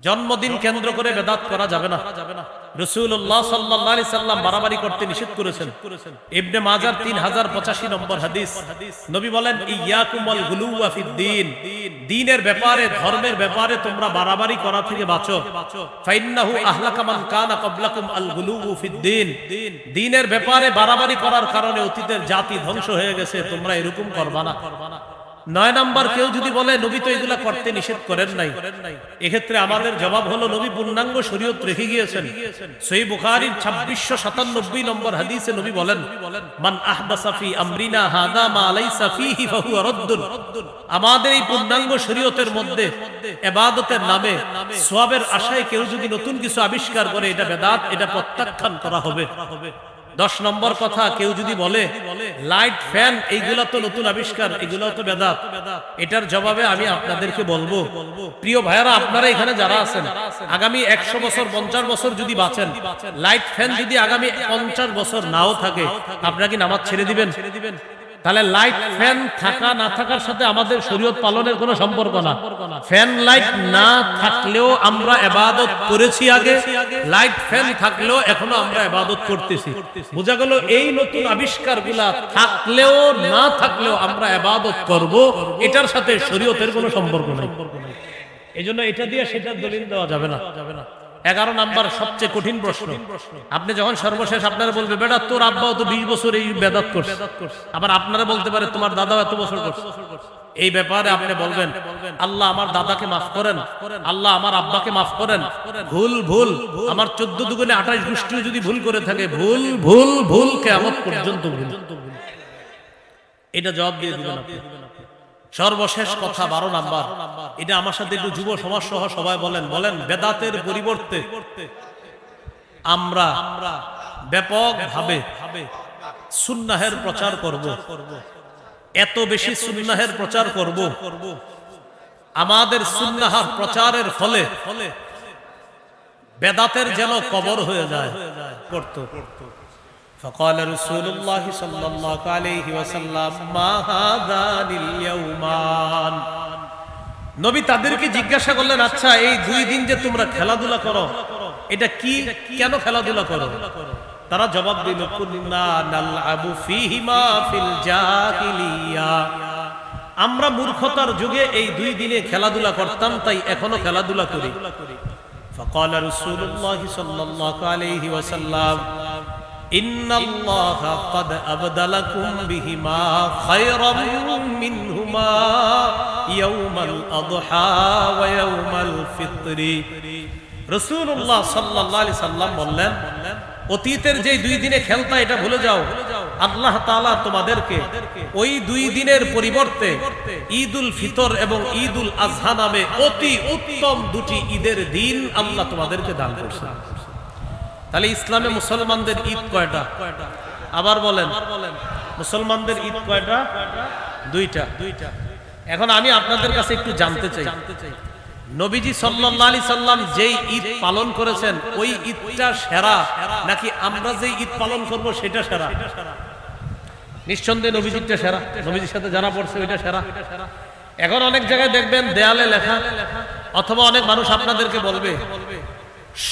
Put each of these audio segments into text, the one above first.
জন্মদিন কেন্দ্র করে বেদাত করা যাবে না। রাসূলুল্লাহ সাল্লাল্লাহু আলাইহি সাল্লাম বাড়াবাড়ি করতে নিষেধ করেছেন। ইবনে মাজার 3085 নম্বর হাদিস, নবী বলেন ইয়াকুম ওয়াল গুলুওয়া ফিদ্দীন, দ্বীনের ব্যাপারে, ধর্মের ব্যাপারে তোমরা বাড়াবাড়ি করা থেকে বাঁচো। ফাইন্নাহু আহলাকা মান কানা ক্বাবলাকুম আল গুলুউ ফিদ্দীন, দ্বীনের ব্যাপারে বাড়াবাড়ি করার কারণে অতীতের জাতি ধ্বংস হয়ে গেছে, তোমরা এরকম করবা না। 9 নাম্বার, কেউ যদি বলে নবী তো এগুলা করতে নিষেধ করেন নাই, এক্ষেত্রে আমাদের জবাব হলো নবী পূর্ণাঙ্গ শরীয়ত রেখে গিয়েছেন। সহিহ বুখারীর 2697 নম্বর হাদিসে নবী বলেন মান আহদাসা ফি আমরিনা হাদা মা লাইসা ফীহি ফাহুয়া রাদ্দুন, আমাদের এই পূর্ণাঙ্গ শরীয়তের মধ্যে ইবাদতের নামে সওয়াবের আশায় কেউ যদি নতুন কিছু আবিষ্কার করে, এটা বেদাত, এটা প্রত্যাখ্যান করা হবে। 10 নম্বর কথা, কেউ যদি বলে লাইট ফ্যান এইগুলা তো নতুন আবিষ্কার, এগুলা তো বেদাত, এটার জবাবে আমি আপনাদেরকে বলবো, প্রিয় ভাইয়ারা, আপনারা এখানে যারা আছেন, আগামী 100 বছর 50 বছর যদি বাঁচেন, লাইট ফ্যান যদি আগামী 50 বছর নাও থাকে, আপনারা কি নামাজ ছেড়ে দিবেন? তাহলে লাইট ফ্যান থাকা না থাকার সাথে আমাদের শরীয়ত পালনের কোনো সম্পর্ক না। ফ্যান লাইট না থাকলেও আমরা ইবাদত করেছি আগে, লাইট ফ্যান থাকলেও এখনো আমরা ইবাদত করতেছি। বোঝা গেল এই নতুন আবিষ্কারগুলা থাকলেও না থাকলেও আমরা ইবাদত করব, এটার সাথে শরীয়তের কোনো সম্পর্ক নাই। এজন্য এটা দিয়ে সেটার দলিল দেওয়া যাবে না। 11 নাম্বার সবচেয়ে কঠিন প্রশ্ন, আপনি যখন সর্বশেষ আপনারা বলবে বেটা তোর আব্বাও তো 20 বছর এই বেদাত করছে, আবার আপনারা বলতে পারে তোমার দাদাও এত বছর করছে, এই ব্যাপারে আপনি বলবেন আল্লাহ আমার দাদাকে মাফ করেন, আল্লাহ আমার আব্বাকে মাফ করেন, ভুল আমার 14 দুগুণে 28 গোষ্ঠীও যদি ভুল করে থাকে, ভুল কিয়ামত পর্যন্ত ভুল, এটা জবাব দিয়ে দিবেন আপনি। সর্বশেষ কথা 12 নাম্বার, এটা আমার সাথে একটু যুব সমাজ সহ সবাই বলেন বেদাতের পরিবর্তে আমরা ব্যাপকভাবে সুন্নাহের প্রচার করব। এত বেশি সুন্নাহের প্রচার করব, আমাদের সুন্নাহর প্রচারের ফলে বেদাতের যেন কবর হয়ে যায় করতে। فقال رسول الله صلى الله عليه وسلم ما هذان اليومان, নবী তাদেরকে জিজ্ঞাসা করলেন আচ্ছা এই 2 দিন যে তোমরা খেলাধুলা করো, এটা কি, কেন খেলাধুলা করো? তারা জবাব দিল কুন্না নালআবু ফীহিমা ফিল জাহিলিয়া, আমরা মূর্খতার যুগে এই 2 দিনে খেলাধুলা করতাম, তাই এখনো খেলাধুলা করি। فقال رسول الله صلى الله عليه وسلم ইন্নাল্লাহা ক্বাদ আবদালাকুম বিহিমা খায়রাম মিনহুমা ইয়াউমাল আযহা ওয়া ইয়াউমাল ফিতরি। রাসূলুল্লাহ সাল্লাল্লাহু আলাইহি সাল্লাম বললেন অতীতের যে 2 দিনে খেলতা এটা ভুলে যাও, আল্লাহ তাআলা তোমাদেরকে ওই 2 দিনের পরিবর্তে ঈদুল ফিতর এবং ঈদুল আযহা নামে অতি উত্তম 2টি ঈদের দিন আল্লাহ তোমাদেরকে দান করেছেন। তাহলে ইসলামে মুসলমানদের ঈদ কয়টা? আবার বলেন, মুসলমানদের ঈদ কয়টা? 2টা। এখন আমি আপনাদের কাছে একটু জানতে চাই, নবীজি সাল্লাল্লাহু আলাইহি সাল্লাম যেই ঈদ পালন করেছেন ওই ঈদটা সেরা নাকি আমরা যেই ঈদ পালন করব সেটা সেরা? নিঃসন্দেহে নবীজিটা সেরা, নবীজির সাথে যারা পড়ছে ওইটা সেরা। এখন অনেক জায়গায় দেখবেন দেয়ালে লেখা, অথবা অনেক মানুষ আপনাদেরকে বলবে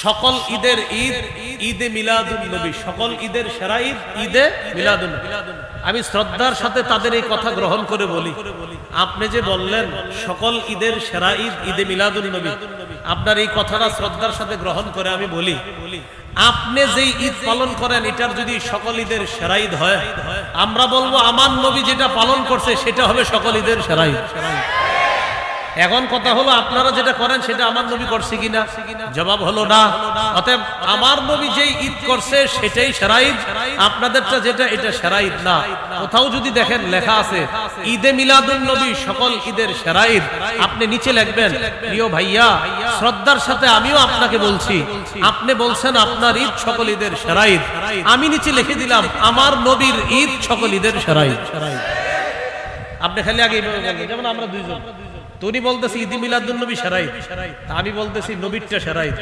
সকল ঈদের ঈদ ঈদে মিলাদুন নবী, সকল ঈদের সেরা ঈদ ঈদে মিলাদুন নবী। আমি শ্রদ্ধার সাথে তাদের এই কথা গ্রহণ করে বলি, আপনি যে বললেন সকল ঈদের সেরা ঈদ ঈদে মিলাদুন নবী, আপনার এই কথাটা শ্রদ্ধার সাথে গ্রহণ করে আমি বলি, আপনি যেই ঈদ পালন করেন এটার যদি সকল ঈদের সেরা ঈদ হয়, আমরা বলবো আমার নবী যেটা পালন করছে সেটা হবে সকল ঈদের সেরা ঈদ। এখন কথা হলো আপনারা যেটা করেন সেটা আমার নবী করছে কিনা? জবাব হলো না। অতএব আমার নবী যেই ঈদ করছে সেটাই সেরা ঈদ, আপনাদেরটা যেটা এটা সেরা ঈদ না। কোথাও যদি দেখেন লেখা আছে ঈদে মিলাদুন নবী সকল ঈদের সেরা ঈদ, আপনি নিচে লিখবেন প্রিয় ভাইয়া শ্রদ্ধার সাথে আমিও আপনাকে বলছি, আপনি বলছেন আপনার ঈদ সকল ঈদের সেরা ঈদ, আমি নিচে লিখে দিলাম আমার নবীর ঈদ সকল ঈদের সেরা ঈদ। আপনি খালি আগে যেমন আমরা দুইজন, তুমি বলতেছি ঈদ মিলাদুন নবী সেরা ঈদ, আমি বলতেছি নবীরটা সেরা ঈদ।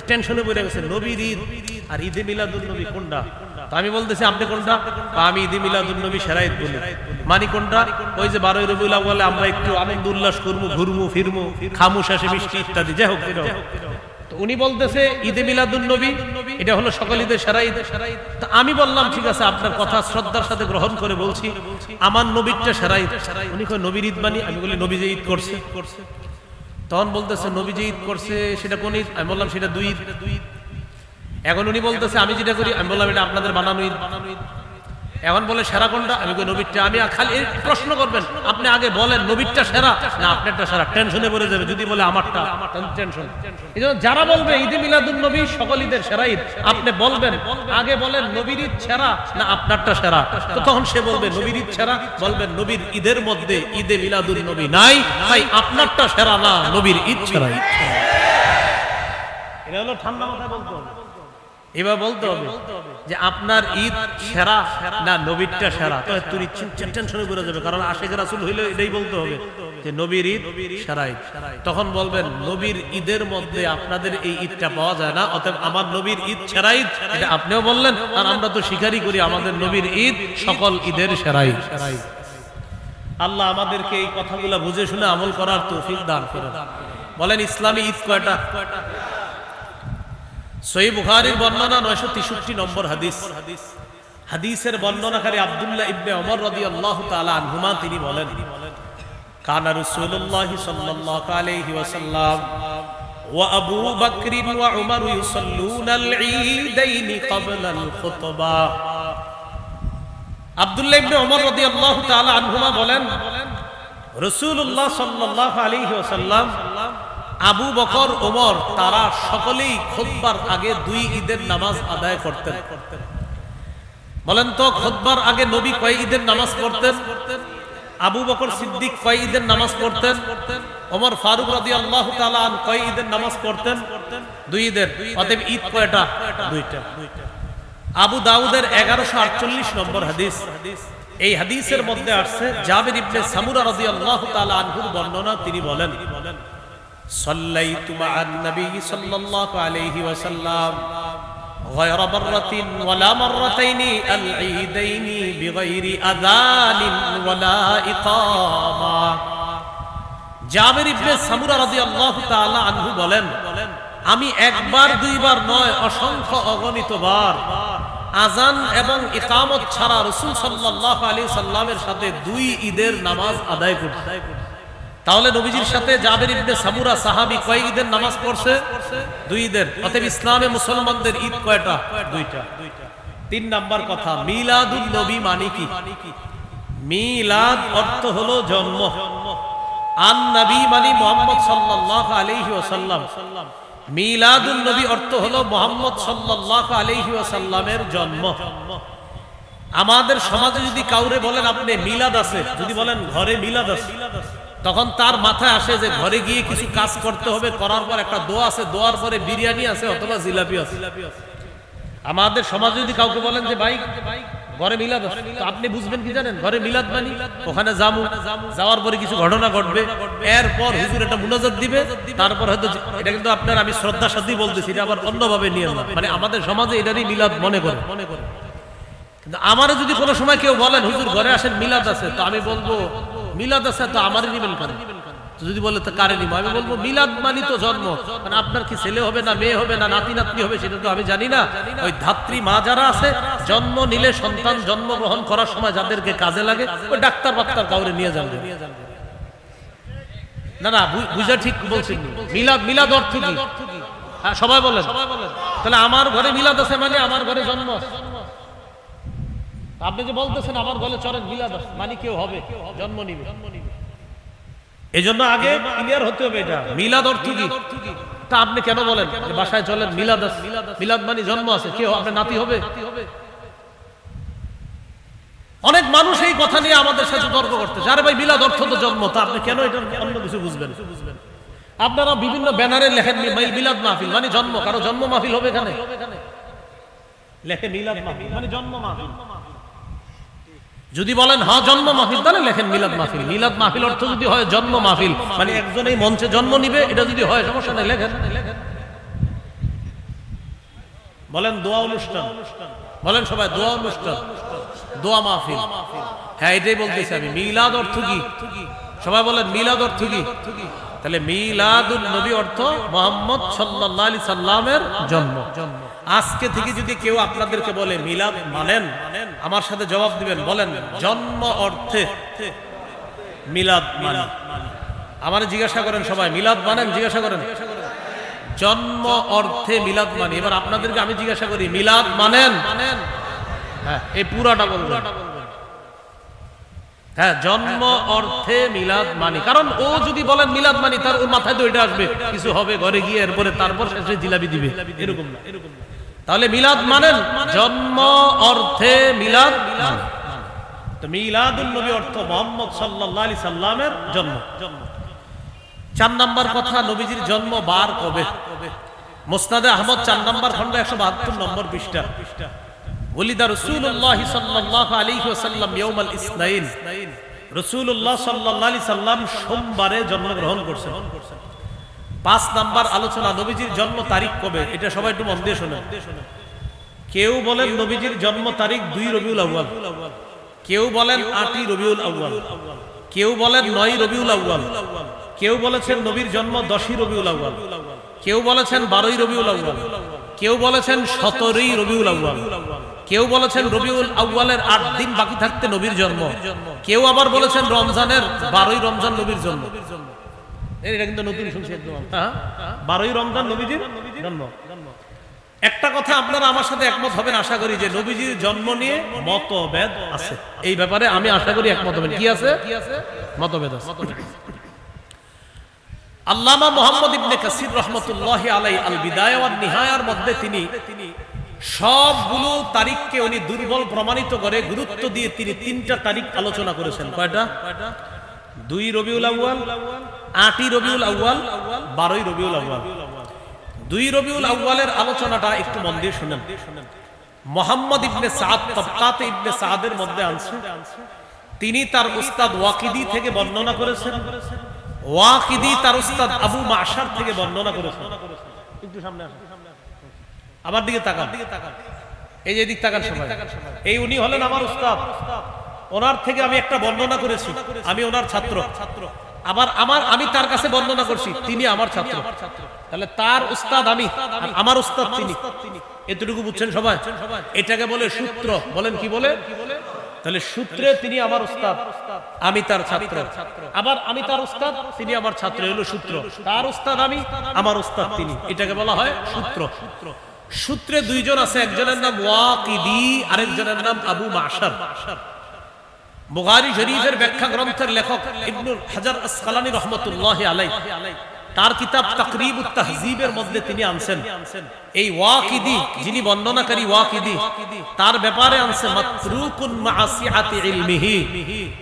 টেনশনে পড়ে গেছে নবীর ঈদ আর ঈদে মিলাদুন নবী কোনটা? তো আমি বলতেছি আপনি কোনটা? আমি ঈদে মিলাদুন নবী সেরা ঈদ বলি। মানি কোনটা? ওই যে 12ই রবিউল আউয়ালে আমরা একটু আনন্দ উল্লাস করবো, ঘুরবো ফিরবো, খামু শেষে মিষ্টি ইত্যাদি, যাই হোক। তো উনি বলতেছে ঈদে মিলাদুন নবী এটা হলো সকল ঈদের সেরা ঈদ। তো আমি বললাম ঠিক আছে, আপনার কথা শ্রদ্ধার সাথে গ্রহণ করে বলছি আমার নবীরটা সেরা ঈদ। উনি কয় নবীর ঈদ মানি? আমি বলি নবী যে ঈদ করছে। তখন বলতেছে নবী যে ঈদ করছে সেটা কোন ঈদ? আমি বললাম সেটা 2 ঈদ। এখন উনি বলতেছে আমি যেটা করি, আমি বললাম এটা আপনাদের বানানো ঈদ। এখন বলে সেরা কোনটা? আমি কই নবীরটা। আমি খালি প্রশ্ন করবেন, আপনি আগে বলেন নবীরটা সেরা না আপনারটা সেরা। টেনশনে পড়ে যাবে যদি বলে আমারটা, টেনশন। এইজন্য যারা বলবে ঈদে মিলাদুন নবী সকল ঈদের সেরা ঈদ, আপনি বলবেন আগে বলেন নবীর ঈদ সেরা না আপনারটা সেরা। তো তখন সে বলবে নবীর ঈদ সেরা, বলবেন নবীর ঈদের মধ্যে ঈদে মিলাদুন নবী নাই, তাই আপনারটা সেরা না, নবীর ঈদ সেরা। এটা হলো ঠান্ডা মাথায় বলতে হবে। এবার বলতে হবে যে আপনার ঈদ সেরা না নবীরটা সেরা। তো তুই টেনশনে পড়ে যাবে, কারণ আশিক রাসূল হইলে এটাই বলতে হবে যে নবীর ঈদ সেরা ঈদ। তখন বলবেন নবীর ঈদের মধ্যে আপনাদের এই ঈদটা পাওয়া যায় না, অতএব আমার নবীর ঈদ সেরা ঈদ। এটা আপনিও বললেন, আর আমরা তো স্বীকারই করি আমাদের নবীর ঈদ সকল ঈদের সেরা ঈদ। আল্লাহ আমাদেরকে এই কথাগুলো বুঝে শুনে আমল করার তৌফিক দান করেন। বলেন ইসলামী ঈদ কয়টা? সহিহ বুখারীর বর্ণনা 963 নম্বর হাদিস। হাদিসের বর্ণনাকারী আব্দুল্লাহ ইবনে ওমর রাদিয়াল্লাহু তাআলা আনহুমা তিনি বলেন, কানা রাসূলুল্লাহ সাল্লাল্লাহু আলাইহি ওয়াসাল্লাম ওয়া আবু বকর ওয়া উমর ইউসাল্লুনাল ঈদাইন ক্বাবলাল খুতবা। আব্দুল্লাহ ইবনে ওমর রাদিয়াল্লাহু তাআলা আনহুমা বলেন, রাসূলুল্লাহ সাল্লাল্লাহু আলাইহি ওয়াসাল্লাম, আবু বকর, ওমর তারা সকলেই খুতবার আগে 2 ঈদের নামাজ আদায় করতেন। বলেন তো খুতবার আগে নবী কয় ঈদের নামাজ পড়তেন? আবু বকর সিদ্দিক কয় ঈদের নামাজ পড়তেন? ওমর ফারুক রাদিয়াল্লাহু তাআলা আন কয় ঈদের নামাজ পড়তেন? 2 ঈদের। অতএব ঈদ কয়টা? 2টা। আবু দাউদের 1148 নম্বর হাদিস। এই হাদিসের মধ্যে আসছে জাবির ইবনে সামুরা রাদিয়াল্লাহু তাআলা আনহুর বর্ণনা। তিনি বলেন, সাল্লাইতু মা'আন নবী সাল্লাল্লাহু আলাইহি ওয়াসাল্লাম গায়রা মাররাতিন ওয়ালা মাররাতাইনি আল ঈদাইনি বিগাইরি আযানিন ওয়ালা ইকামা। জাবির ইবনে সামুরা রাদিয়াল্লাহু তাআলা আনহু বলেন, আমি একবার দুইবার নয় অসংখ্য অগণিত বার আযান এবং ইকামত ছাড়া রাসূল সাল্লাল্লাহু আলাইহি সাল্লামের সাথে 2 ঈদের নামাজ আদায় করতে। তাহলে নবীজির সাথে জাবির ইবনে সামুরা সাহাবী কয় ঈদের নামাজ পড়ছে? 2 ঈদের। অতএব ইসলামে মুসলমানদের ঈদ কয়টা? 2টা। 3 নাম্বার কথা, মিলাদুন নবী মানে কি? মিলাদ অর্থ হলো জন্ম। আন নবী মানে মুহাম্মদ সাল্লাল্লাহু আলাইহি ওয়াসাল্লাম। মিলাদুন নবী অর্থ হলো মুহাম্মদ সাল্লাল্লাহু আলাইহি ওয়াসাল্লামের জন্ম। আমাদের সমাজে যদি কাউরে বলেন আপনি মিলাদ আছে, যদি বলেন ঘরে মিলাদ আছে, তখন তার মাথায় আসে যে ঘরে গিয়ে কিছু কাজ করতে হবে, করার পর একটা দোয়া আছে, দোয়ার পরে বিরিয়ানি আছে অথবা জিলাপি আছে। আমাদের সমাজে যদি কাউকে বলেন যে ভাই ঘরে মিলাদ আছে, তো আপনি বুঝবেন কি জানেন? ঘরে মিলাদ মানে ওখানে যাবো, যাওয়ার পরে কিছু ঘটনা ঘটবে, এরপর হুজুর একটা মুনাজাত দিবে, তারপর হয়তো এটা কিন্তু আপনার আমি শ্রদ্ধার সাথেই বলতেছি, এটা আবার অন্যভাবে নিয়ে না, মানে আমাদের সমাজে এটারই মিলাদ মনে করে। কিন্তু আমারও যদি কোনো সময় কেউ বলেন হুজুর ঘরে আসেন মিলাদ আছে, তো আমি বলবো মিলাদ আছে তো আমারই নিবেন কেন? যদি বলে তো কারে নিব? আমি বলবো মিলাদ মানি তো জন্ম, মানে আপনার কি ছেলে হবে না মেয়ে হবে না নাতি নাতনি হবে সেটা তো আমি জানি না। ওই ধাত্রী মা যারা আছে, জন্ম নিলে সন্তান জন্মগ্রহণ করার সময় যাদেরকে কাজে লাগে ওই ডাক্তার বাক্তার কাউরে নিয়ে যাবে না। না বুঝা ঠিক বলছেন। মিলাদ, মিলাদ অর্থ কি? হ্যাঁ সবাই বলেন। তাহলে আমার ঘরে মিলাদ আছে মানে আমার ঘরে জন্ম আছে। আপনি যে বলতেছেন আমার ঘরে চলেন মিলাদ আছে মানে কেউ হবে, জন্ম নিবে। এই জন্য আগে ক্লিয়ার হতে হবে এটা মিলাদ অর্থ কি। তা আপনি কেন বলেন যে বাসায় চলেন মিলাদ আছে, মিলাদ মানে জন্ম আছে, কেউ আপনার নাতি হবে? অনেক মানুষ এই কথা নিয়ে আমাদের সাথে তর্ক করতেছে, আরে ভাই মিলাদ অর্থ তো জন্ম, তা আপনি কেন এটা অন্য কিছু বুঝবেন? আপনারা বিভিন্ন ব্যানারে লেখেন মিলাদ মাহফিল মানে জন্ম, কারো জন্ম মাহফিল হবে এখানে? লেখে মিলাদ মাহফিল মানে জন্ম মাহফিল। যদি বলেন হ্যাঁ জন্ম মাহফিল, তাহলে লেখেন মিলাদ মাহফিল। মিলাদ মাহফিল অর্থ যদি হয় জন্ম মাহফিল মানে একজন এই মঞ্চে জন্ম নিবে, এটা যদি হয় সমস্যা নেই, লেখেন। বলেন দোয়া অনুষ্ঠান, বলেন সবাই দোয়া অনুষ্ঠান, দোয়া মাহফিল। হ্যাঁ, এটাই বলতেছি আমি। মিলাদ অর্থ কি? সবাই বলেন মিলাদ অর্থ কি? তাহলে মিলাদুন নবী অর্থ মুহাম্মদ সাল্লাল্লাহু আলাইহি সাল্লামের জন্ম। আজকে থেকে যদি কেউ আপনাদেরকে বলে মিলাদ মানেন, আমার সাথে জবাব দিবেন, বলেন জন্ম অর্থে মিলাদ মানি। আমার জিজ্ঞাসা করেন সবাই, মিলাদ মানেন? জিজ্ঞাসা করেন। জন্ম অর্থে মিলাদ মানি। এবার আপনাদেরকে আমি জিজ্ঞাসা করি, মিলাদ মানেন? হ্যাঁ, এই পুরাটা বলবেন। হ্যাঁ, জন্ম অর্থে মিলাদ মানি। কারণ ও যদি বলেন মিলাদ মানি, তার ওর মাথায় তো এটা আসবে, কিছু হবে ঘরে গিয়ে, এরপরে তারপর শেষে জিলাপি দিবে, এরকম না। তাহলে মিলাদ মানেন জন্ম অর্থে মিলাদ মানি। তো মিলাদুন নবী অর্থ মুহাম্মদ সাল্লাল্লাহু আলাইহি সাল্লামের জন্ম। 4 নাম্বার কথা, নবীজির জন্ম বার কবে? মুসনাদে আহমদ 4 নাম্বার খন্ড 172 নম্বর পৃষ্ঠা। ওলিদা রাসূলুল্লাহ সাল্লাল্লাহু আলাইহি ওয়াসাল্লাম ইয়াউমাল ইসনাইন। রাসূলুল্লাহ সাল্লাল্লাহু আলাইহি সাল্লাম সোমবারে জন্মগ্রহণ করেছেন। 5 নাম্বার আলোচনা, নবীজির জন্ম তারিখ কবে? এটা সবাই একটু মন দিয়ে শুনেন। কেউ বলেন নবীজির জন্ম তারিখ 2 রবিউল আউয়াল, কেউ বলেন 8 রবিউল আউয়াল, কেউ বলেন 9 রবিউল আউয়াল, কেউ বলেছেন নবীর জন্ম 10 রবিউল আউয়াল, কেউ বলেছেন 12 রবিউল আউয়াল, কেউ বলেছেন 17 রবিউল আউয়াল, কেউ বলেছেন রবিউল আউয়ালের 8 দিন বাকি থাকতে নবীর জন্ম, কেউ আবার বলেছেন রমজানের 12 রমজান নবীর জন্ম। এটা কিন্তু নতুন শুনছি একদম। 12 রমজান নবীজির জন্ম। একটা কথা আপনারা আমার সাথে একমত হবেন আশা করি, যে নবীজির জন্ম নিয়ে মতভেদ আছে। এই ব্যাপারে আমি আশা করি একমত হবেন। কি আছে? মতভেদ আছে। আল্লামা মুহাম্মদ ইবনে কাসির রাহমাতুল্লাহি আলাইহি আল বিদায়া ওয়ান নিহায়ার মধ্যে তিনি সবগুলো তারিখকে উনি দুর্বল প্রমাণিত করে গুরুত্ব দিয়ে তিনি 3টা তারিখ আলোচনা করেছেন। কয়টা? 2 রবিউল আউয়াল, 8 রবিউল আউয়াল, 12 রবিউল আউয়াল। 2 রবিউল আউয়ালের আলোচনাটা একটু মন দিয়ে শুনেন। মুহাম্মদ ইবনে সাদ তাবকাত ইবনে সাদের মধ্যে আছে, তিনি তার উস্তাদ ওয়াকিদি থেকে বর্ণনা করেছেন। ওয়াকিদি তার উস্তাদ আবু মাশার থেকে বর্ণনা করেছেন। একটু সামনে আসুন, আমার দিকে তাকান, এই যে দিক তাকান সবাই। এই উনি হলেন আমার উস্তাদ, ওনার থেকে আমি একটা বর্ণনা করেছি, আমি ওনার ছাত্র। আবার আমি তার কাছে বর্ণনা করছি, তিনি আমার ছাত্র। তাহলে তার উস্তাদ আমি, আমার উস্তাদ তিনি। এতটুকু বুঝছেন সবাই? এটাকে বলে সূত্র। বলেন কি বলে? তাহলে সূত্রে তিনি আমার উস্তাদ, আমি তার ছাত্র। আবার আমি তার উস্তাদ, তিনি আমার ছাত্র, হলো সূত্র। তার উস্তাদ আমি, আমার উস্তাদ তিনি। এটাকে বলা হয় সূত্র। সূত্রে 2 জন আছে, একজনের নাম ওয়াকিদি, আরেকজনের নাম আবু মাশার। বুখারী শরীফের ব্যাখ্যা গ্রন্থের লেখক ইবনুল হাজার আসকালানী রাহমাতুল্লাহি আলাইহি তার কিতাব তাকরিবুত তাহযীবের মধ্যে তিনি আনছেন এই ওয়াকিদি, যিনি বর্ণনাকারী ওয়াকিদি, তার ব্যাপারে আনছে মাতরুকুন মাআসিআতি ইলমিহি,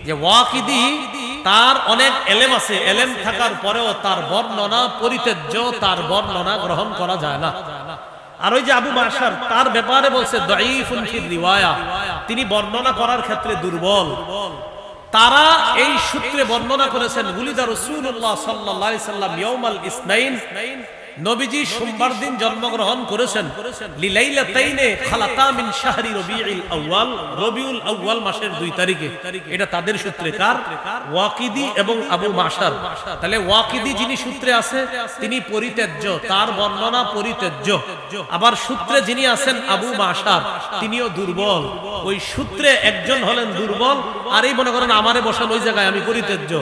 যে ওয়াকিদি তার অনেক এলেম আছে, এলেম থাকার পরেও তার বর্ণনা পরিত্যাজ্য, তার বর্ণনা গ্রহণ করা যায় না। আর ওই যে আবু মাশার, তার ব্যাপারে বলছে দাঈফুন ফির রিওয়ায়া, তিনি বর্ণনা করার ক্ষেত্রে দুর্বল। তারা এই সূত্রে বর্ণনা করেছেন ওলিদা রাসূলুল্লাহ সাল্লাল্লাহু আলাইহি সাল্লাম ইয়াউমাল ইসনাইন, নবীজি সোমবার দিন জন্মগ্রহণ করেছেন। লিলাইলাতাইনে খালাতা মিন শাহরি রবিউল আউয়াল, রবিউল আউয়াল মাসের 2 তারিখে। এটা তাদের সূত্রে। কার? ওয়াকিদি এবং আবু মাশার। তাহলে ওয়াকিদি যিনি সূত্রে আছে তিনি পরিত্যাজ্য, তার বর্ণনা পরিত্যাজ্য। আবার সূত্রে যিনি আছেন আবু মাশার, তিনিও দুর্বল। ওই সূত্রে একজন হলেন দুর্বল, আর এই মনে করেন আমারে বসান ওই জায়গায়, আমি পরিত্যাজ্য।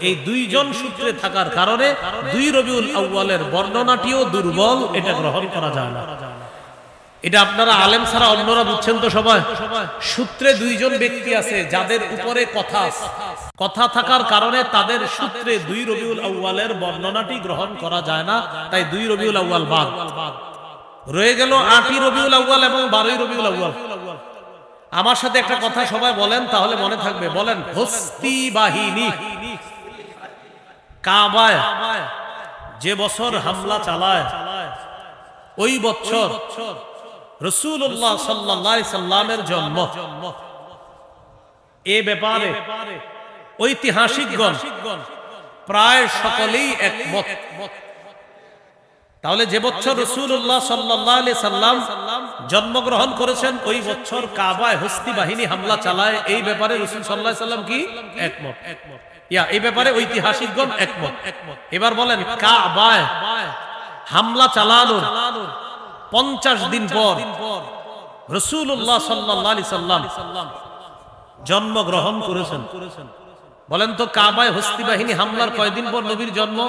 এই 2 জন সূত্রে থাকার কারণে 2 রবিউল আউয়ালের বর্ণনাটিও দুর্বল, এটা গ্রহণ করা যায় না। এটা আপনারা আলেম ছাড়া অন্যরা বুঝছেন তো সবাই? সূত্রে 2 জন ব্যক্তি আছে যাদের উপরে কথা থাকার কারণে তাদের সূত্রে 2 রবিউল আউয়ালের বর্ণনাটি গ্রহণ করা যায় না, তাই 2 রবিউল আউয়াল বাদ। রয়ে গেল 8 রবিউল আউয়াল এবং 12 রবিউল আউয়াল। আমার সাথে একটা কথা সবাই বলেন, তাহলে মনে থাকবে। বলেন, হস্তি বাহিনী কাবায় যে বছর হামলা চালায়, ওই বছর রাসূলুল্লাহ সাল্লাল্লাহু আলাইহি সাল্লামের জন্ম। এ ব্যাপারে ঐতিহাসিকগণ প্রায় সকলেই একমত। তাহলে যে বছর রাসূলুল্লাহ সাল্লাল্লাহু আলাইহি সাল্লাম জন্মগ্রহণ করেছেন ওই বছর কাবায় হস্তি বাহিনী হামলা চালায়, এই ব্যাপারে রাসূল সাল্লাল্লাহু আলাইহি সাল্লাম কি একমত? এই ব্যাপারে ঐতিহাসিকগণ একমত। এবার বলেন, কাবায় হামলা চালানোর 50 দিন পর রাসূলুল্লাহ সাল্লাল্লাহু আলাইহি সাল্লাম জন্মগ্রহণ করেছেন। বলেন তো, কাবায় হস্তি বাহিনী হামলার কয়দিন পর নবীর জন্ম?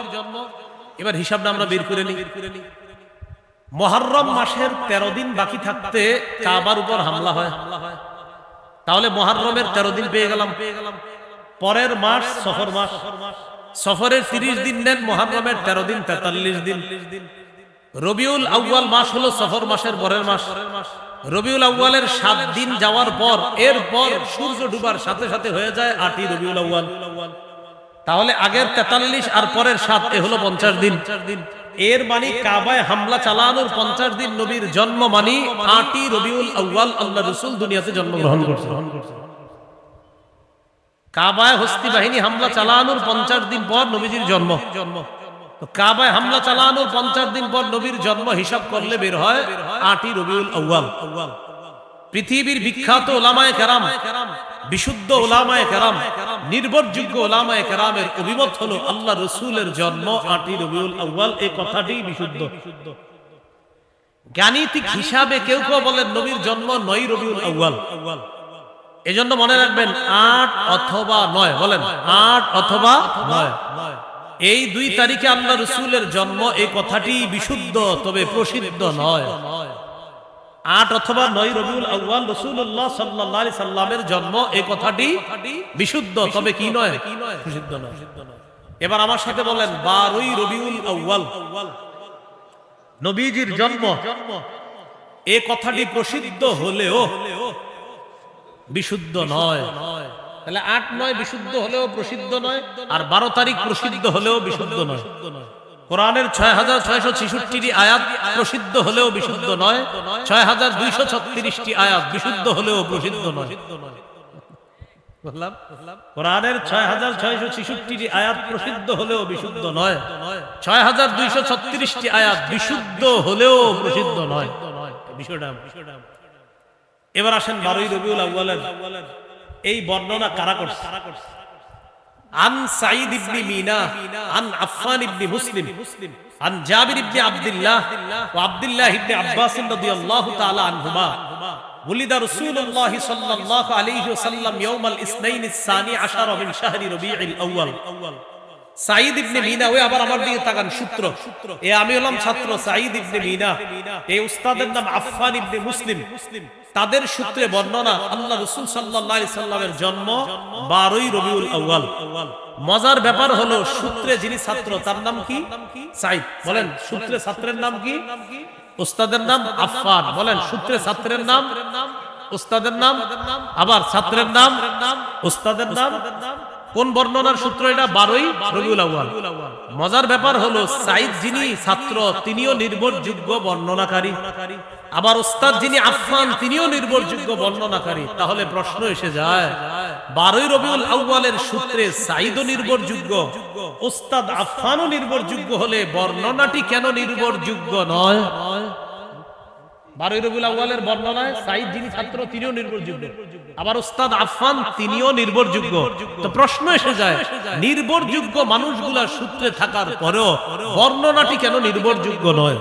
এবার হিসাবটা আমরা বের করে নিই। মুহররম মাসের 13 দিন বাকি থাকতে কাবার উপর হামলা হয়। তাহলে মুহররমের 13 দিন পেয়ে গেলাম। পরের মাস সফর মাস, সফরের 30 দিন নেন, মুহররমের 13 দিন 43 দিন। রবিউল আউয়াল মাস হলো সফর মাসের পরের মাস। রবিউল আউয়ালের 7 দিন যাওয়ার পর এরপর সূর্য ডুবার সাথে সাথে হয়ে যায় 8ই রবিউল আউয়াল। তাহলে আগের 43 আর পরের 7, এ হলো 50 দিন। এর মানে কাবায় হামলা চালানোর 50 দিন নবীর জন্ম মানে 8ই রবিউল আউয়াল আল্লাহ রাসূল দুনিয়াতে জন্মগ্রহণ করছেন। কাবায় হস্তি বাহিনী হামলা চালানোর 50 দিন পর নবীজির জন্ম। তো কাবায় হামলা চালানোর 50 দিন পর নবীর জন্ম হিসাব করলে বের হয় 8ই রবিউল আউয়াল। পৃথিবীর বিখ্যাত উলামায়ে কেরাম, বিশুদ্ধ উলামায়ে কেরাম, নির্ভরযোগ্য উলামায়ে কেরামের অভিমত হলো আল্লাহ রাসূলের জন্ম 8ই রবিউল আউয়াল। এই কথাটি বিশুদ্ধ। গাণিতিক হিসাবে কেউ কেউ বলেন নবীর জন্ম 9ই রবিউল আউয়াল। এজন্য মনে রাখবেন 8 অথবা 9। বলেন 8 অথবা 9, এই 2 তারিখে আল্লাহ রাসূলের জন্ম। এই কথাটি বিশুদ্ধ, তবে প্রসিদ্ধ নয়। 8 অথবা 9 রবিউল আউয়াল রাসূলুল্লাহ সাল্লাল্লাহু আলাইহি সাল্লামের জন্ম, এই কথাটি বিশুদ্ধ, তবে কি নয়? প্রসিদ্ধ নয়। এবার আমার সাথে বলেন 12ই রবিউল আউয়াল নবীজির জন্ম। এই কথাটি প্রসিদ্ধ হলেও বিশুদ্ধ নয়। তাহলে 8, 9 বিশুদ্ধ হলেও প্রসিদ্ধ নয়, আর 12 তারিখ প্রসিদ্ধ হলেও বিশুদ্ধ নয়। কোরআনের 6666টি আয়াত প্রসিদ্ধ হলেও বিশুদ্ধ নয়, 6236টি আয়াত বিশুদ্ধ হলেও প্রসিদ্ধ নয়। বললাম, কোরআনের 6666টি আয়াত প্রসিদ্ধ হলেও বিশুদ্ধ নয়, 6236টি আয়াত বিশুদ্ধ হলেও প্রসিদ্ধ নয়। বিষয়টা। এবার আসেন 12ই রবিউল আউয়ালের এই বর্ণনা কারা করছে? عن سعيد بن مينا عن عفان بن مسلم عن جابر بن عبد الله وعبد الله بن عباس رضي الله تعالى عنهما ولد رسول الله صلى الله عليه وسلم يوم الاثنين الثاني عشر من شهر ربيع الأول। সাঈদ ইবনে মিনা, ওই আবার আমার দিকে তাকান, সূত্র। আমি হলাম ছাত্র সাঈদ ইবনে মিনা, এই উস্তাদের নাম আফফান ইবনে মুসলিম। তাদের সূত্রে বর্ণনা আল্লাহ রাসূল সাল্লাল্লাহু আলাইহি সাল্লামের জন্ম 12ই রবিউল আউয়াল। মজার ব্যাপার হলো সূত্রে যিনি ছাত্র তার নাম কি? সাঈদ। বলেন সূত্রে ছাত্রের নাম কি? উস্তাদের নাম আফফান। বলেন সূত্রে ছাত্রের নাম, উস্তাদের নাম, আবার ছাত্রের নাম, উস্তাদের নাম। কোন বর্ণনার সূত্র এটা? 12ই রবিউল আউয়াল। মজার ব্যাপার হলো সাঈদ যিনি ছাত্র তিনিও নির্ভরযোগ্য বর্ণনাকারী, আবার উস্তাদ যিনি আফফান তিনিও নির্ভরযোগ্য বর্ণনাকারী। তাহলে প্রশ্ন এসে যায় 12ই রবিউল আউয়ালের সূত্রে সাঈদও নির্ভরযোগ্য, উস্তাদ আফফানও নির্ভরযোগ্য হলে বর্ণনাটি কেন নির্ভরযোগ্য নয়? 12ই রবিউল আউয়ালের বর্ণনায় সাঈদ যিনি ছাত্র তিনিও নির্ভরযোগ্য, আবার উস্তাদ আফফান তিনিও নির্ভরযোগ্য। তো প্রশ্ন এসে যায় নির্ভরযোগ্য মানুষগুলা সূত্রে থাকার পরেও বর্ণনাটি কেন নির্ভরযোগ্য নয়?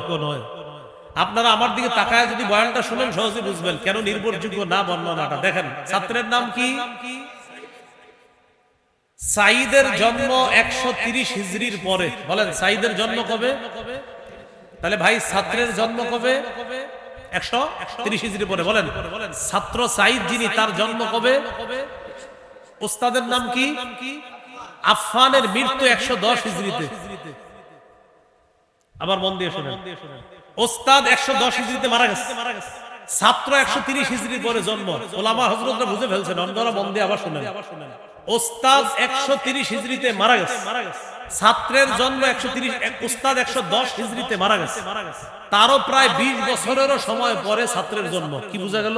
আপনারা আমার দিকে তাকায় যদি বয়ানটা শুনেন সহজে বুঝবেন কেন নির্ভরযোগ্য না বর্ণনাটা। দেখেন ছাত্রের নাম কি? সাঈদের জন্ম 130 হিজরির পরে। বলেন সাঈদের জন্ম কবে? তাহলে ভাই ছাত্রের জন্ম কবে? 130 হিজরি পরে। বলেন ছাত্র সাঈদ যিনি তার জন্ম কবে? উস্তাদের নাম কি? আফফানের মৃত্যু 110 হিজরিতে। আবার মন দিয়ে শুনেন, উস্তাদ 110 হিজরিতে মারা গেছে, ছাত্র 130 হিজরির পরে জন্ম। ওলামা হযরতরা বুঝে ফেলছেন, অন্যরা মন দিয়ে আবার শুনেন। উস্তাদ 130 হিজরিতে মারা গেছে, ছাত্রের জন্ম 130, উস্তাদ 110 হিজরিতে মারা গেছে। তারও প্রায় 20 বছরেরও সময় পরে ছাত্রের জন্ম। কি বোঝা গেল?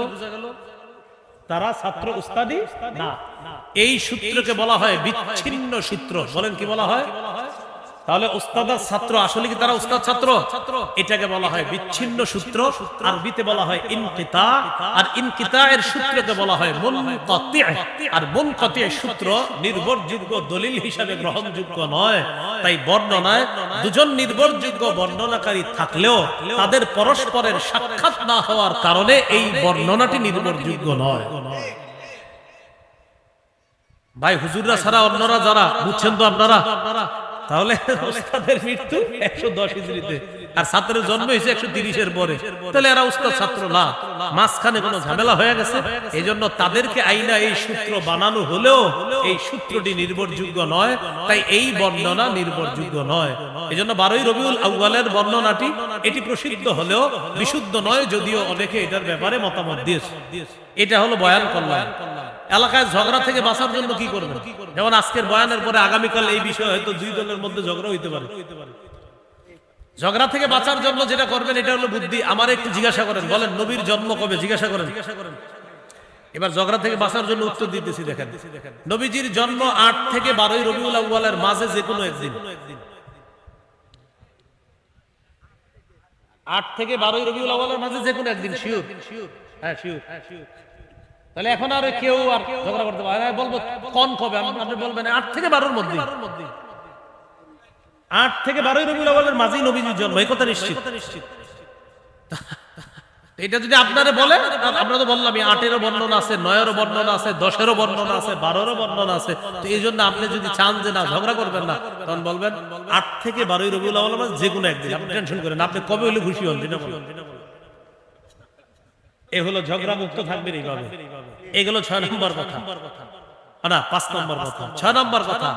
তারা ছাত্র উস্তাদি না। এই সূত্রকে বলা হয় বিচ্ছিন্ন সূত্র। বলেন কি বলা হয়? তাহলে উস্তাদ আর ছাত্র আসলে কি তারা উস্তাদ ছাত্র? এটাকে বলা হয় বিচ্ছিন্ন সূত্র, আরবিতে বলা হয় ইনকিতা, আর ইনকিতায়ের সূত্রকে বলা হয় মুনকাতি', আর মুনকাতি'র সূত্র নির্ভরযোগ্য দলিল হিসাবে গ্রহণযোগ্য নয়। তাই বর্ণনায় দুজন নির্ভরযোগ্য বর্ণনাকারী থাকলেও তাদের পরস্পরের সাক্ষাৎ না হওয়ার কারণে এই বর্ণনাটি নির্ভরযোগ্য নয়। ভাই হুজুররা ছাড়া অন্যরা যারা, বুঝছেন তো আপনারা? তাহলে উস্তাদের মৃত্যু 110 হিজরিতে আর ছাত্রের জন্ম হয়েছে 130 এর পরে, তাহলে এরা উস্তাদ ছাত্র না, মাঝখানে কোনো ঝামেলা হয়ে গেছে। এই জন্য তাদেরকে আইনা এই সূত্র বানানো হলেও এই সূত্রটি নির্ভরযোগ্য নয়, তাই এই বর্ণনা নির্ভরযোগ্য নয়। এই জন্য 12ই রবিউল আউয়ালের বর্ণনাটি এটি প্রসিদ্ধ হলেও বিশুদ্ধ নয়, যদিও অনেকে এটার ব্যাপারে মতামত দিয়েছে। এটা হলো বয়ান করলাম। এলাকায় ঝগড়া থেকে বাঁচার জন্য কি করবেন? যেমন আজকের বয়ানের পরে আগামীকাল এই বিষয়ে হয়তো দুই দলের মধ্যে ঝগড়া হইতে পারে। ঝগড়া থেকে বাঁচার জন্য যেটা করবেন এটা হলো বুদ্ধি। আমার একটু জিজ্ঞাসা করেন, বলেন নবীর জন্ম কবে? জিজ্ঞাসা করেন। এবার ঝগড়া থেকে বাঁচার জন্য উত্তর দিতেছি। দেখেন, নবীজির জন্ম 8 থেকে 12ই রবিউল আউয়ালের মাঝে যে কোনো একদিন। 8 থেকে 12ই রবিউল আউয়ালের মাঝে যে কোনো একদিন, শিওর? হ্যাঁ শিওর। তাহলে এখন আর কেউ আর ঝগড়া করতে পারে না। বলবো কোন কবে? আপনি বলবেন 8 থেকে 12-র মধ্যে। 8 থেকে 12ই রবিউল আউয়ালের মাঝেই নবীজির জন্ম, এই কথা নিশ্চিত। এটা যদি আপনারে বলে, আমরা তো বললাম 8-এরও বর্ণনা আছে, 9-এরও বর্ণনা আছে, 10-এরও বর্ণনা আছে, 12-এরও বর্ণনা আছে। তো এই জন্য আপনি যদি চান যে না ঝগড়া করবেন না, তখন বলবেন 8 থেকে 12ই রবিউল আউয়ালের মাঝে যে কোনো একদিন। আপনি টেনশন করেন, আপনি কবে হলে খুশি হন। এ হলো ঝগড়া মুক্ত থাকবেন এইভাবে। এগুলো 6 নম্বর কথা, না 5 নম্বর কথা। 6 নম্বর কথা,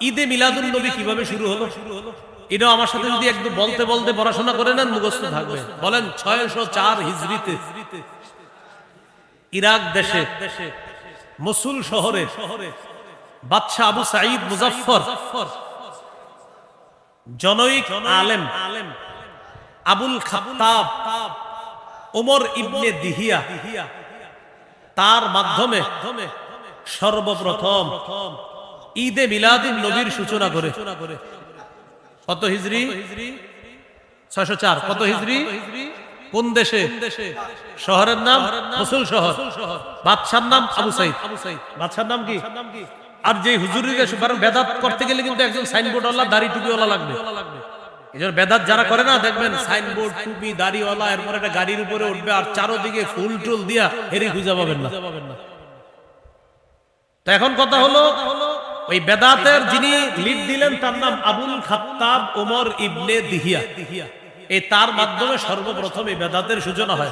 ঈদে মিলাদুন নবী কিভাবে শুরু হলো? এটা আমার সাথে যদি একদম বলতে বলতে পড়াশোনা করে নেন, মুখস্থ থাকবে। বলেন 604 হিজরিতে ইরাক দেশে মসুল শহরে বাদশাহ আবু সাঈদ মুজাফফর জনৈক আলেম আবুল খাত্তাব ওমর ইবনে দিহিয়া তার মাধ্যমে সর্বপ্রথম ঈদে মিলাদুন নবীর সূচনা করে। কত হিজরি? 604। কত হিজরি? কোন দেশে? শহরের নাম মসুল শহর। বাদশার নাম আবু সাঈদ। বাদশার নাম কি? আর যে হুজুরিকে বেদাত করতে গেলে কিন্তু একজন সাইনবোর্ড ওয়ালা, দাড়ি টুপিওয়ালা লাগবে। এজন্য বেদাত যারা করে না, দেখবেন সাইনবোর্ড, টুপি, দাড়িওয়ালা, এরপর একটা গাড়ির উপরে উঠবে আর চারোদিকে ফুল টুল দিয়া হেরি খুঁজে পাবেন না। তো এখন কথা হলো, ওই বেদাতের যিনি লিড দিলেন তার নাম আবুল খাত্তাব ওমর ইবনে দিহিয়া। এই তার মাধ্যমে সর্বপ্রথম এই বেদাতের সূচনা হয়।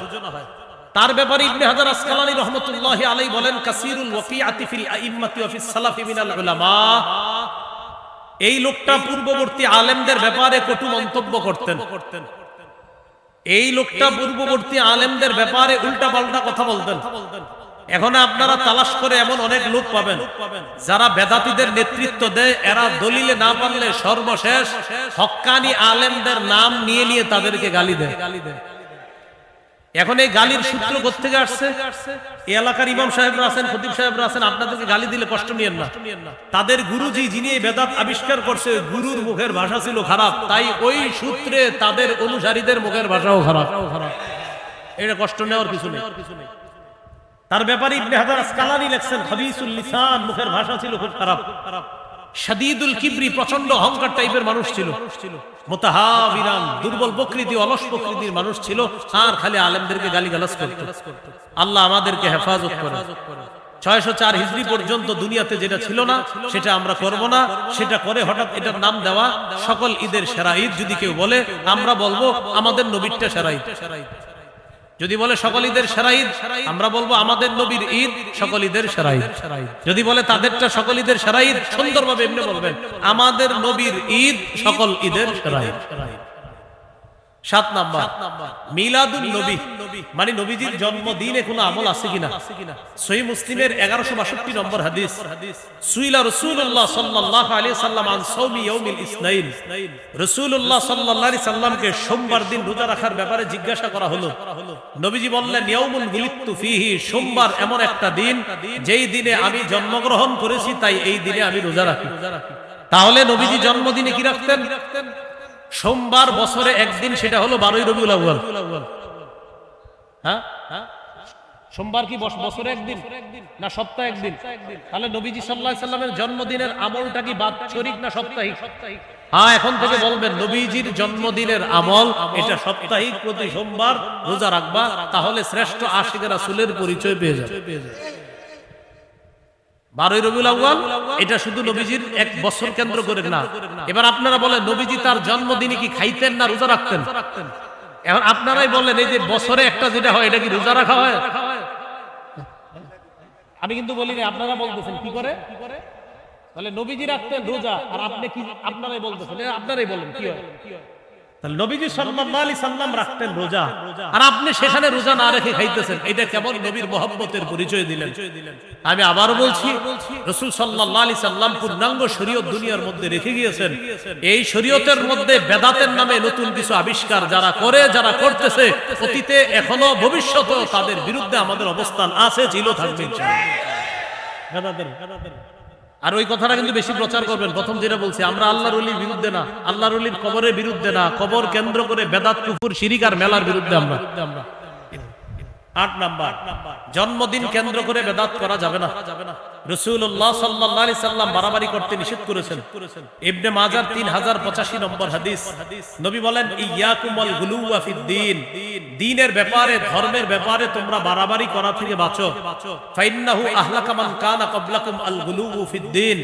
তার ব্যাপারে ইবনে হাজার আসকালানী রাহমাতুল্লাহি আলাইহি বলেন, কাসীরুল ওয়াকিআতি ফিল আইম্মাতি ওয়া ফিস সালাফি মিনাল উলামা। এই লোকটা পূর্ববর্তী আলেমদের ব্যাপারে কটু মন্তব্য করতেন। এই লোকটা পূর্ববর্তী আলেমদের ব্যাপারে উল্টাপাল্টা কথা বলতেন। এখন আপনারা তালাশ করে এমন অনেক লোক পাবেন যারা বেদাতীদের নেতৃত্ব দেয়। এরা দলিলে না পারলে সর্বশেষ হক্কানি আলেমদের নাম নিয়ে নিয়ে তাদেরকে গালি দেয়। এখন এই গালির সূত্র কোত্থেকে আসছে? এই এলাকার ইমাম সাহেবরা আছেন, খতিব সাহেবরা আছেন, আপনাদেরকে গালি দিলে কষ্ট নিয়েন না। তাদের গুরুজি যিনি এই বেদাত আবিষ্কার করছে, গুরুর মুখের ভাষা ছিল খারাপ, তাই ওই সূত্রে তাদের অনুসারীদের মুখের ভাষাও খারাপ। এটা কষ্ট নেওয়ার কিছু নেই। তার ব্যাপারে ইবনে হাজার আসকালানী লেখছেন, খাবিসুল লিসান, মুখের ভাষা ছিল খুব খারাপ। শাদীদুল কিবরি, প্রচন্ড অহংকার টাইপের মানুষ ছিল। মুতাহাবিরান, দুর্বল প্রকৃতি, অলস প্রকৃতির মানুষ ছিল, আর খালি আলেমদেরকে গালিগালাজ করত। আল্লাহ আমাদেরকে হেফাজত করে। 604 হিজরি পর্যন্ত দুনিয়াতে যেটা ছিল না সেটা আমরা করব না। সেটা করে হঠাৎ এটার নাম দেওয়া সকল ঈদের সেরা ঈদ। যদি কেউ বলে, আমরা বলবো আমাদের নবীরটা সেরা ঈদ। যদি বলে সকল ঈদের সেরা ঈদ, আমরা বলবো আমাদের নবীর ঈদ সকল ঈদের সেরা ঈদ। যদি বলে তাদেরটা সকল ঈদের সেরা ঈদ, সুন্দরভাবে এমনি বলবেন আমাদের নবীর ঈদ সকল ঈদের সেরা ঈদ। 7 নাম্বার, মিলাদুন নবী, মানে নবীজির জন্মদিনে কোনো আমল আছে কিনা। সহিহ মুসলিমের 1162 নম্বর হাদিস, সুইলা রাসূলুল্লাহ সাল্লাল্লাহু আলাইহি সাল্লাম আন সাওমি ইয়াউমিল ইসনাইন। রাসূলুল্লাহ সাল্লাল্লাহু আলাইহি সাল্লামকে সোমবার দিন রোজা রাখার ব্যাপারে জিজ্ঞাসা করা হলো। নবীজি বললেন, ইয়াউমুন গুলিতু ফিহি, সোমবার এমন একটা দিন যেই দিনে আমি জন্মগ্রহণ করেছি, তাই এই দিনে আমি রোজা রাখি। তাহলে নবীজি জন্মদিনে কি রাখতেন? সোমবার বছরে একদিন, সেটা হলো 12ই রবিউল আউয়াল। হ্যাঁ, সোমবার কি বছরে একদিন না সপ্তাহে একদিন? তাহলে নবীজি সাল্লাল্লাহু আলাইহি সাল্লামের জন্মদিনের আমলটা কি বাৎসরিক না সাপ্তাহিক? হ্যাঁ, এখন থেকে বলবেন নবীজির জন্মদিনের আমল এটা সাপ্তাহিক, প্রতি সোমবার রোজা রাখবা, তাহলে শ্রেষ্ঠ আশিক রাসূলের পরিচয় পেয়ে যাবে। 12ই রবিউল আউয়াল এটা শুধু নবীজির এক বছর কেন্দ্র করে না। এবার আপনারা বলেন নবীজি তার জন্মদিনে কি খাইতেন না রোজা রাখতেন? এখন আপনারাই বলেন এই যে বছরে একটা যেটা হয় এটা কি রোজা রাখা হয়? আমি কিন্তু বলি না, আপনারা বলতেছেন কি করে। তাহলে নবীজি রাখতেন রোজা, আর আপনি কি আপনারাই বলতেছেন, আপনারাই বলেন কি হয়। তাহলে নবীজি সাল্লাল্লাহু আলাইহি সাল্লাম রাখতেন রোজা, আর আপনি সেখানে রোজা না রেখে খাইতেছেন, এটা কেমন নবীর মহব্বতের পরিচয় দিলেন? আমি আবারও বলছি, রাসূল সাল্লাল্লাহু আলাইহি সাল্লাম পূর্ণাঙ্গ শরীয়ত দুনিয়ার মধ্যে রেখে গিয়েছেন। এই শরীয়তের মধ্যে বেদাতের নামে নতুন কিছু আবিষ্কার যারা করে, যারা করতেছে, অতীতে এখনো ভবিষ্যতে তাদের বিরুদ্ধে আমাদের অবস্থান আছে, ছিল, থাকবে বেদাতের। আর ওই কথাটা কিন্তু বেশি প্রচার করবেন। প্রথম যেটা বলছি, আমরা আল্লাহর ওলির বিরুদ্ধে না, আল্লাহর ওলির কবরের বিরুদ্ধে না, কবর কেন্দ্র করে বেদাত, কুফর, শিরিক আর মেলার বিরুদ্ধে আমরা। 8 নাম্বার, জন্মদিন কেন্দ্র করে বেদাত করা যাবে না। রাসূলুল্লাহ সাল্লাল্লাহু আলাইহি সাল্লাম বাড়াবাড়ি করতে নিষেধ করেছেন। ইবনে মাজার 3085 নম্বর হাদিস, নবী বলেন ইয়াকুম ওয়াল গুলুওয়া ফিদ্দীন, দ্বীনের ব্যাপারে, ধর্মের ব্যাপারে তোমরা বাড়াবাড়ি করা থেকে বাঁচো। ফাইন্নাহু আহলাকা মান কানা ক্বাবলাকুম আল গুলুউ ফিদ্দীন,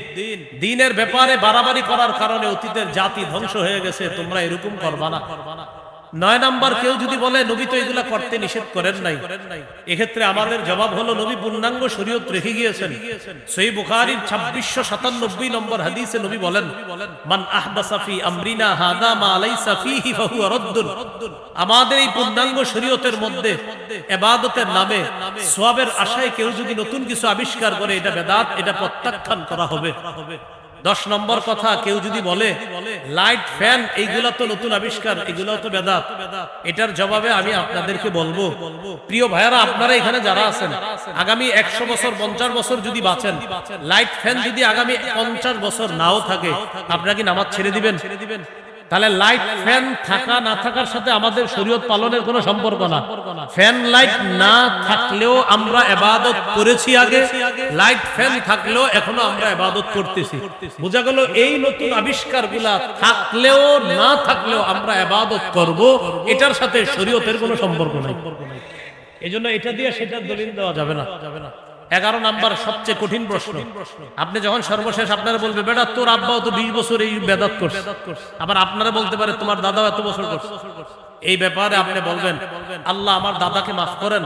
দ্বীনের ব্যাপারে বাড়াবাড়ি করার কারণে অতীতের জাতি ধ্বংস হয়ে গেছে, তোমরা এরকম করবা না। 9 নাম্বার, কেউ যদি বলে নবী তো এগুলা করতে নিষেধ করেন নাই, এক্ষেত্রে আমাদের জবাব হলো নবী পূর্ণাঙ্গ শরীয়ত রেখে গিয়েছেন। সহিহ বুখারীর 2697 নম্বর হাদিসে নবী বলেন, মান আহদাসা ফি আমরিনা হাদা মা লাইসা ফীহি ফাহুয়া রাদ্দুন, আমাদের এই পূর্ণাঙ্গ শরীয়তের মধ্যে ইবাদতের নামে সওয়াবের আশায় কেউ যদি নতুন কিছু আবিষ্কার করে, এটা বেদাত, এটা প্রত্যাখ্যান করা হবে। 10 নম্বর কথা, কেউ যদি বলে লাইট, ফ্যান এইগুলা তো নতুন আবিষ্কার, এগুলাও তো বেদাত, এটার জবাবে আমি আপনাদেরকে বলবো, প্রিয় ভাইয়ারা, আপনারা এখানে যারা আছেন, আগামী 100 বছর 50 বছর যদি বাঁচেন, লাইট ফ্যান যদি আগামী 50 বছর নাও থাকে, আপনারা কি নামাজ ছেড়ে দিবেন? তাহলে লাইট ফ্যান থাকা না থাকার সাথে আমাদের শরীয়ত পালনের কোনো সম্পর্ক না। ফ্যান লাইট না থাকলেও আমরা ইবাদত করেছি আগে, লাইট ফ্যান থাকলেও এখনো আমরা ইবাদত করতেছি। বোঝা গেল এই নতুন আবিষ্কারগুলা থাকলেও না থাকলেও আমরা ইবাদত করব, এটার সাথে শরীয়তের কোনো সম্পর্ক নাই। এজন্য এটা দিয়ে সেটার দলিল দেওয়া যাবে না। 11 নাম্বার, সবচেয়ে কঠিন প্রশ্ন, আপনি যখন সর্বশেষ আপনারা বলবে বেটা তোর আব্বাও তো 20 বছর এই বেদাত করছে, আবার আপনারা বলতে পারে তোমার দাদাও এত বছর করছে, এই ব্যাপারে আপনি বলবেন আল্লাহ আমার দাদাকে মাফ করেন,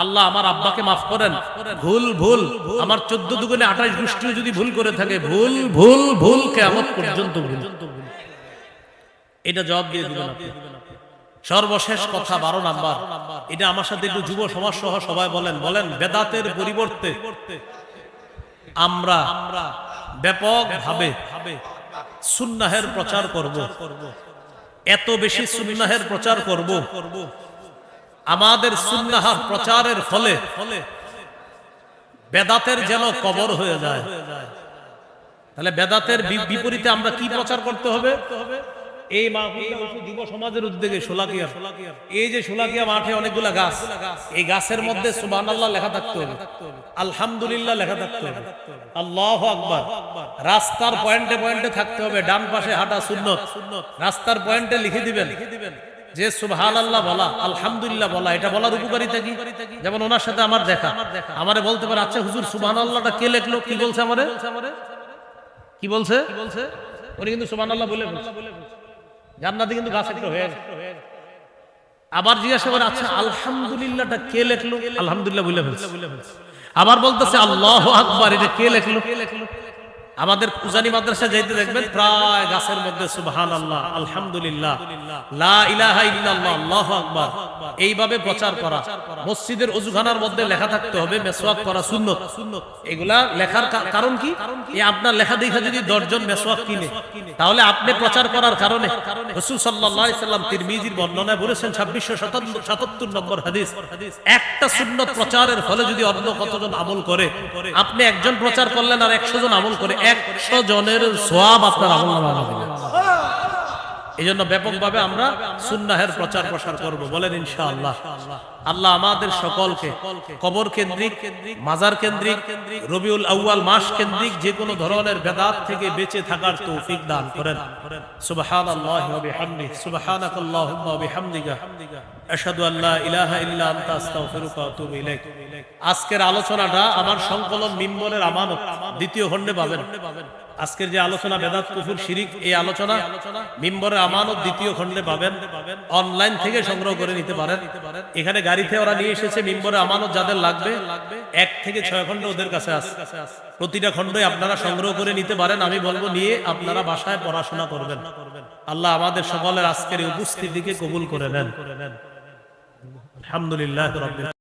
আল্লাহ আমার আব্বাকে মাফ করেন, ভুল আমার 14 দুগুণে 28 গোষ্ঠীও যদি ভুল করে থাকে, ভুল কিয়ামত পর্যন্ত ভুল। এটা জবাব দিয়ে দিবেন আপনি। সর্বশেষ কথা 12 নাম্বার, এটা আমার সাথে একটু যুব সমাজ সহ সবাই বলেন বেদাতের পরিবর্তে আমরা ব্যাপকভাবে সুন্নাহের প্রচার করব। এত বেশি সুন্নাহের প্রচার করব, আমাদের সুন্নাহ প্রচারের ফলে বেদাতের যেন কবর হয়ে যায়। তাহলে বেদাতের বিপরীতে আমরা কি প্রচার করতে হবে? এই মাহফিলটা যুব সমাজের উদ্যোগে শোলাকিয়া, এই যে শোলাকিয়া মাঠে অনেকগুলা গাছ, এই গাছের মধ্যে সুবহানাল্লাহ লেখা থাকতে হবে, আলহামদুলিল্লাহ লেখা থাকতে হবে, আল্লাহু আকবার রাস্তার পয়েন্টে পয়েন্টে থাকতে হবে, ডান পাশে হাঁটা সুন্নত, রাস্তার পয়েন্টে লিখে দিবেন যে সুবহানাল্লাহ বলা, আলহামদুলিল্লাহ বলা, এটা বলার উপকারিতা কি? যেমন ওনার সাথে আমার দেখা, আমারে বলতে পারে আচ্ছা হুজুর সুবহানাল্লাহটা কে লিখলো, কি বলছে আমারে, কি বলছে, উনি কিন্তু সুবহানাল্লাহ বলে বলছে, জান্নাতে কিন্তু গাছ একটা হয়ে গেছে। আবার জিজ্ঞাসা করে আচ্ছা আলহামদুলিল্লাহটা কে লিখলো, আলহামদুলিল্লাহ বলে ফেলছে। আবার বলতেছে আল্লাহু আকবার, এটা কে লিখলো? আমাদের উজানি মাদ্রাসা যাইতে দেখবেন প্রায় গাছের মধ্যে সুবহানাল্লাহ, আলহামদুলিল্লাহ, লা ইলাহা ইল্লাল্লাহ, আল্লাহু আকবার, এইভাবে প্রচার করা। মসজিদের ওযুখানার মধ্যে লেখা থাকতে হবে মেসওয়াক করা সুন্নত। এগুলা লেখার কারণ কি? এই আপনার লেখা দেখা যদি 10 জন মেসওয়াক কিনে, তাহলে আপনি প্রচার করার কারণে রাসূল সাল্লাল্লাহু আলাইহি সাল্লাম তিরমিজির বর্ণনায় বলেছেন 2677 নম্বর হাদিস, একটা সুন্নত প্রচারের ফলে যদি অন্য কতজন আমল করে, আপনি একজন প্রচার করলেন আর 100 জন আমল করে, 100 জনের সওয়াব আপনার আমলনামায় দিবেন। এই জন্য ব্যাপকভাবে আমরা সুন্নাহের প্রচার প্রসার করব, বলেন ইনশাআল্লাহ। আল্লাহ আমাদের সকলকে কবর কেন্দ্রিক, মাজার কেন্দ্রিক, রবিউল আউয়াল মাস কেন্দ্রিক যে কোনো ধরনের বেদাত থেকে বেঁচে থাকার তৌফিক দান করেন। সুবহানাল্লাহি ওয়া বিহামদিহি, সুবহানাকাল্লাহুম্মা ওয়া বিহামদিকা, আশহাদু আল্লা ইলাহা ইল্লা আনতা আস্তাগফিরুকা ওয়া আতুবু ইলাইক। আজকের আলোচনাটা আমার সংকলন মিম্বরের আমানত দ্বিতীয় খণ্ডে পাবেন। আজকের যে আলোচনা বেদাত কুফর শিরিক, এই আলোচনা মিম্বরের আমানত দ্বিতীয় খণ্ডে পাবেন। অনলাইন থেকে সংগ্রহ করে নিতে পারেন। এখানে গাড়িতে ওরা নিয়ে এসেছে মিম্বরের আমানত, যাদের লাগবে 1 থেকে 6 খণ্ড ওদের কাছে আছে। প্রতিটা খণ্ডই আপনারা সংগ্রহ করে নিতে পারেন। আমি বলবো নিয়ে আপনারা বাসায় পড়াশোনা করবেন। আল্লাহ আমাদের সকলের আজকের এই উপস্থিতিকে কবুল করে নেন। আলহামদুলিল্লাহ রাব্বিল